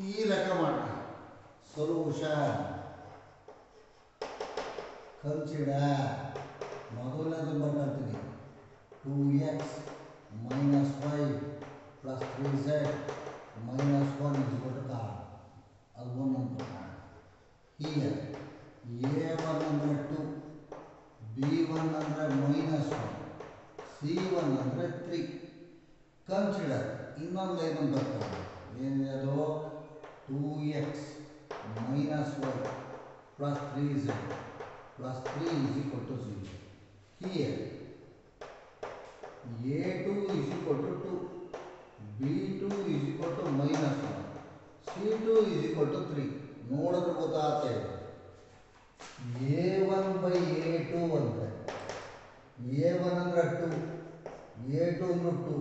ಈ ಲೆಕ್ಕ ಮಾಡೋಣ. ಸೊಲ್ಯೂಷನ್ ಕನ್ಸಿಡರ್ ಮೊದಲನೇದು ಬರ್ಕೊಳ್ತೀನಿ. 2x minus 5 plus 3z minus 1 is equal to r. ಅದು ಒಂದು ನಂತರ here a1 ಅಂದರೆ 2, b1 ಅಂದರೆ -1, c1 ಅಂದರೆ 3. ಕನ್ಸಿಡರ್ ಇನ್ನೊಂದು ಏನು ಬರ್ತದೆ, ಏನಿದೆ ಅದು 2x minus 1 plus 3z plus 3 is equal to 0. Here a2 is equal to 2, b2 is equal to -1, c2 is equal to 3. ನೋಡಿದ್ರೆ ಗೊತ್ತಾಗ್ತದೆ a1 by a2 ಅಂದರೆ a1 ಅಂದರೆ 2, a2 ಅಂದರೆ 2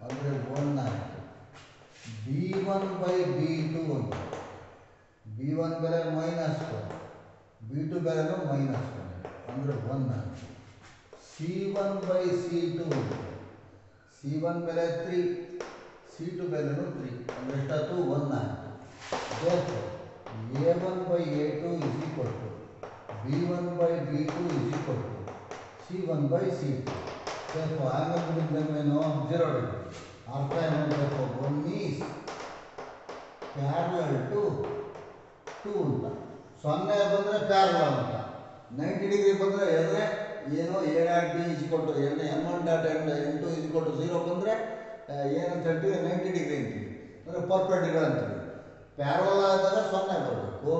ಅಂದರೆ 1 ಆಯಿತು. b1 by b2 ಅಂದರೆ b1 ಬೆಲೆ -1, b2 ಬೆಲೆನೂ -1 ಅಂದರೆ 1 ಆಯಿತು. c1 by c2 ಅಂದರೆ c1 ಬೆಲೆ 3, c2 ಬೆಲೆನೂ 3 ಅಂದರೆ ಎಷ್ಟಾಯ್ತು 1 ಆಯಿತು. therefore a1 by a2 is equal to b1 by b2 is equal to c1 by c2. therefore angle between them ಏನು 0 degree. ಅರ್ಥ ಏನು ಬೇಕು, 1 is parallel to 2 ಅಂತ, 0 ಬಂದರೆ ಪ್ಯಾರಲಲ್ ಅಂತ, 90 ಡಿಗ್ರಿ ಬಂದರೆ ಎದುರೆ ಏನೋ a dot b is equal to n1 dot n2 is equal to 0 ಬಂದರೆ ಏನಂತ ಹೇಳ್ತೀವಿ 90 ಡಿಗ್ರಿ ಅಂತೀವಿ, ಅಂದರೆ ಪರ್ಪೆಂಡಿಕ್ಯುಲರ್ ಅಂತೀವಿ. ಪ್ಯಾರಲಲ್ ಆದಾಗ 0 ಬರಬೇಕು,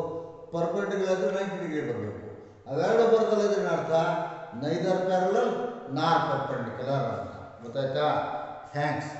ಪರ್ಪೆಂಡಿಕ್ಯುಲರ್ ಆದರೆ 90 ಡಿಗ್ರಿ ಬರಬೇಕು. ಅವೆರಡು ಬರ್ತಲ್ಲ ಇದ್ರೆ ಅರ್ಥ ನೈದರ್ ಪ್ಯಾರಲಲ್ ನಾರ್ ಪರ್ಪೆಂಡಿಕ್ಯುಲರ್ ಅಂತ. ಗೊತ್ತಾಯ್ತಾ? ಥ್ಯಾಂಕ್ಸ್.